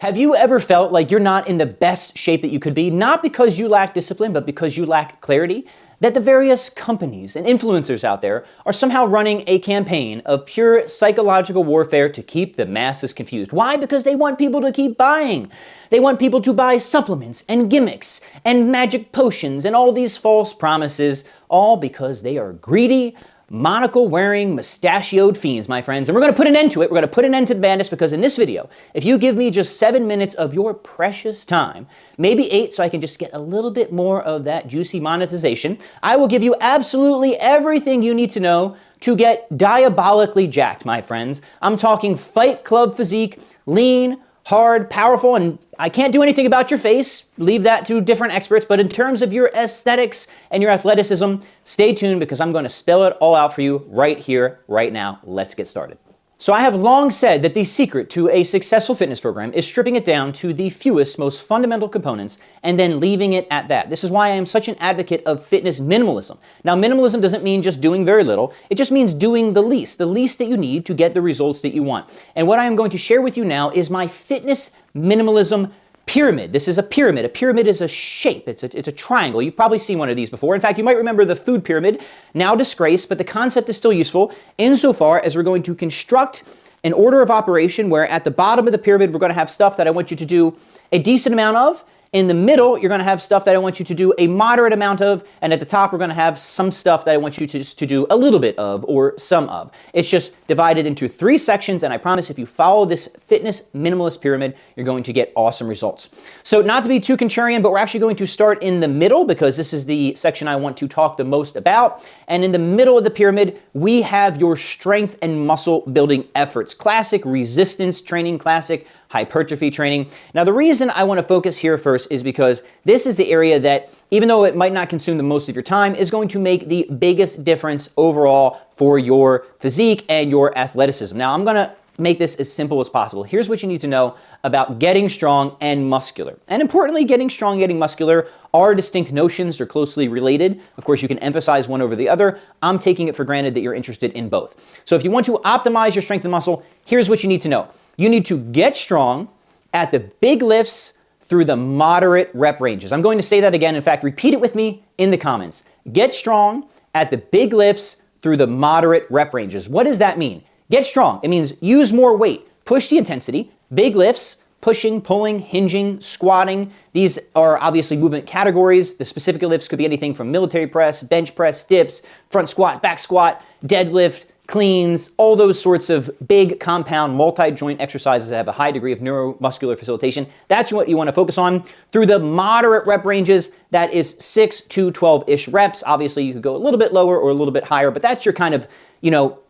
Have you ever felt like you're not in the best shape that you could be, not because you lack discipline, but because you lack clarity? That the various companies and influencers out there are somehow running a campaign of pure psychological warfare to keep the masses confused. Why? Because they want people to keep buying. They want people to buy supplements and gimmicks and magic potions and all these false promises, all because they are greedy, monocle-wearing, mustachioed fiends, my friends. And we're going to put an end to it. We're going to put an end to the madness because in this video, if you give me just 7 minutes of your precious time, maybe 8 so I can just get a little bit more of that juicy monetization, I will give you absolutely everything you need to know to get diabolically jacked, my friends. I'm talking Fight Club physique, lean, hard, powerful, and I can't do anything about your face. Leave that to different experts. But in terms of your aesthetics and your athleticism, stay tuned because I'm going to spell it all out for you right here, right now. Let's get started. So I have long said that the secret to a successful fitness program is stripping it down to the fewest, most fundamental components and then leaving it at that. This is why I am such an advocate of fitness minimalism. Now, minimalism doesn't mean just doing very little. It just means doing the least that you need to get the results that you want. And what I am going to share with you now is my fitness minimalism pyramid. This is a pyramid. A pyramid is a shape. It's a triangle. You've probably seen one of these before. In fact, you might remember the food pyramid, now disgraced, but the concept is still useful insofar as we're going to construct an order of operation where at the bottom of the pyramid, we're going to have stuff that I want you to do a decent amount of. In the middle, you're going to have stuff that I want you to do a moderate amount of, and at the top, we're going to have some stuff that I want you to do a little bit of or some of. It's just divided into 3 sections, and I promise if you follow this fitness minimalist pyramid, you're going to get awesome results. So not to be too contrarian, but we're actually going to start in the middle because this is the section I want to talk the most about. And in the middle of the pyramid, we have your strength and muscle building efforts. Classic resistance training, classic hypertrophy training. Now, the reason I want to focus here first is because this is the area that, even though it might not consume the most of your time, is going to make the biggest difference overall for your physique and your athleticism. Now, I'm going to make this as simple as possible. Here's what you need to know about getting strong and muscular. And importantly, getting strong and getting muscular are distinct notions. They're closely related. Of course, you can emphasize one over the other. I'm taking it for granted that you're interested in both. So if you want to optimize your strength and muscle, here's what you need to know. You need to get strong at the big lifts through the moderate rep ranges. I'm going to say that again. In fact, repeat it with me in the comments. Get strong at the big lifts through the moderate rep ranges. What does that mean? Get strong. It means use more weight, push the intensity, big lifts, pushing, pulling, hinging, squatting. These are obviously movement categories. The specific lifts could be anything from military press, bench press, dips, front squat, back squat, deadlift, cleans, all those sorts of big compound multi-joint exercises that have a high degree of neuromuscular facilitation. That's what you want to focus on. Through the moderate rep ranges, that is 6 to 12-ish reps. Obviously, you could go a little bit lower or a little bit higher, but that's your kind of,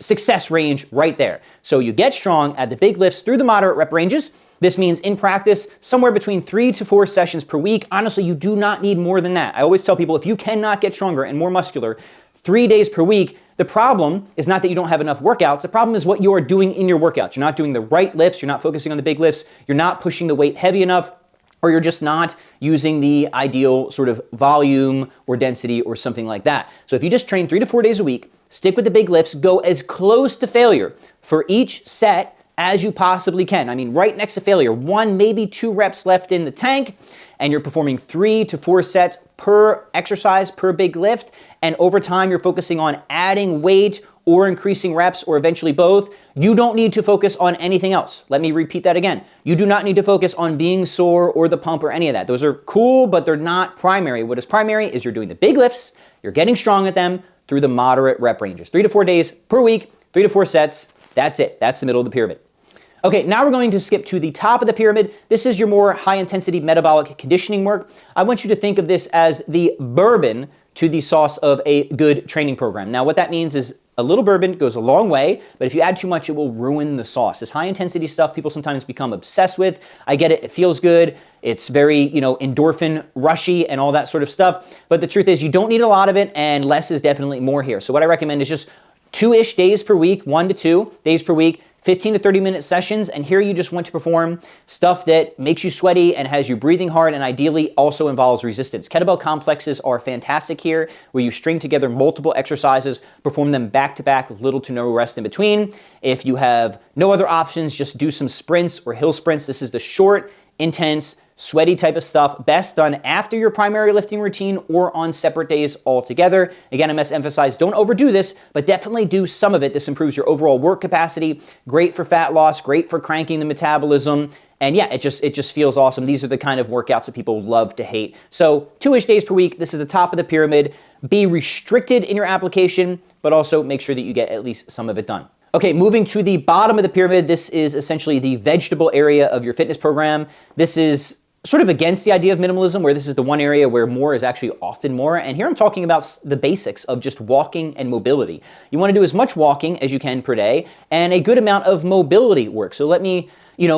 success range right there. So you get strong at the big lifts through the moderate rep ranges. This means in practice, somewhere between 3 to 4 sessions per week. Honestly, you do not need more than that. I always tell people, if you cannot get stronger and more muscular 3 days per week, the problem is not that you don't have enough workouts. The problem is what you are doing in your workouts. You're not doing the right lifts. You're not focusing on the big lifts. You're not pushing the weight heavy enough, or you're just not using the ideal sort of volume or density or something like that. So if you just train 3 to 4 days a week, stick with the big lifts, go as close to failure for each set as you possibly can. I mean, right next to failure, 1, maybe 2 reps left in the tank, and you're performing 3 to 4 sets per exercise, per big lift, and over time you're focusing on adding weight or increasing reps or eventually both. You don't need to focus on anything else. Let me repeat that again. You do not need to focus on being sore or the pump or any of that. Those are cool, but they're not primary. What is primary is you're doing the big lifts, you're getting strong at them through the moderate rep ranges. 3 to 4 days per week, 3 to 4 sets. That's it. That's the middle of the pyramid. Okay, now we're going to skip to the top of the pyramid. This is your more high-intensity metabolic conditioning work. I want you to think of this as the bourbon to the sauce of a good training program. Now, what that means is a little bourbon goes a long way, but if you add too much, it will ruin the sauce. This high-intensity stuff people sometimes become obsessed with. I get it. It feels good. It's very, endorphin rushy and all that sort of stuff. But the truth is you don't need a lot of it, and less is definitely more here. So what I recommend is just 2-ish days per week, 1 to 2 days per week, 15 to 30 minute sessions, and here you just want to perform stuff that makes you sweaty and has you breathing hard and ideally also involves resistance. Kettlebell complexes are fantastic here, where you string together multiple exercises, perform them back to back with little to no rest in between. If you have no other options, just do some sprints or hill sprints. This is the short intense, sweaty type of stuff, best done after your primary lifting routine or on separate days altogether. Again, I must emphasize, don't overdo this, but definitely do some of it. This improves your overall work capacity, great for fat loss, great for cranking the metabolism. And yeah, it just feels awesome. These are the kind of workouts that people love to hate. So 2-ish days per week, this is the top of the pyramid. Be restricted in your application, but also make sure that you get at least some of it done. Okay, moving to the bottom of the pyramid, this is essentially the vegetable area of your fitness program. This is sort of against the idea of minimalism, where this is the one area where more is actually often more. And here I'm talking about the basics of just walking and mobility. You want to do as much walking as you can per day and a good amount of mobility work. So let me,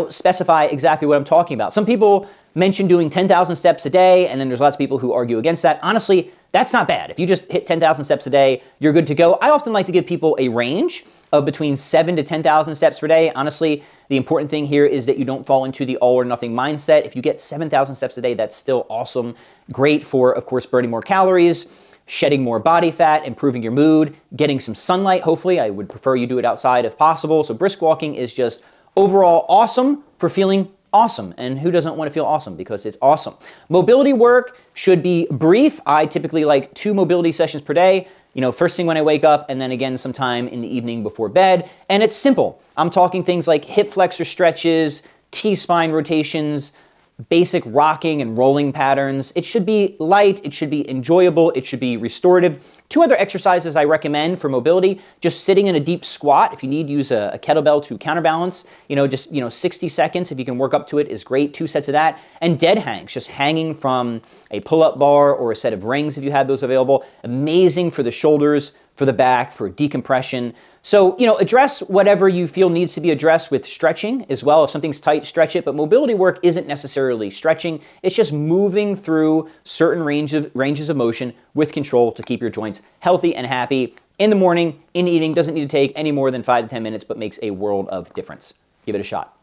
specify exactly what I'm talking about. Some people mention doing 10,000 steps a day, and then there's lots of people who argue against that. Honestly, that's not bad. If you just hit 10,000 steps a day, you're good to go. I often like to give people a range of between 7,000 to 10,000 steps per day. Honestly, the important thing here is that you don't fall into the all or nothing mindset. If you get 7,000 steps a day, that's still awesome. Great for, of course, burning more calories, shedding more body fat, improving your mood, getting some sunlight. Hopefully, I would prefer you do it outside if possible. So brisk walking is just overall awesome for feeling awesome. And who doesn't want to feel awesome? Because it's awesome. Mobility work should be brief. I typically like 2 mobility sessions per day. First thing when I wake up, and then again sometime in the evening before bed. And it's simple. I'm talking things like hip flexor stretches, T-spine rotations, basic rocking and rolling patterns. It should be light, it should be enjoyable, it should be restorative. 2 other exercises I recommend for mobility: just sitting in a deep squat. If you need, use a kettlebell to counterbalance. 60 seconds, if you can work up to it, is great. 2 sets of that. And dead hangs, just hanging from a pull-up bar or a set of rings if you have those available. Amazing for the shoulders, for the back, for decompression. So, address whatever you feel needs to be addressed with stretching as well. If something's tight, stretch it. But mobility work isn't necessarily stretching. It's just moving through certain ranges of motion with control to keep your joints healthy and happy. In the morning, in eating, doesn't need to take any more than 5 to 10 minutes, but makes a world of difference. Give it a shot.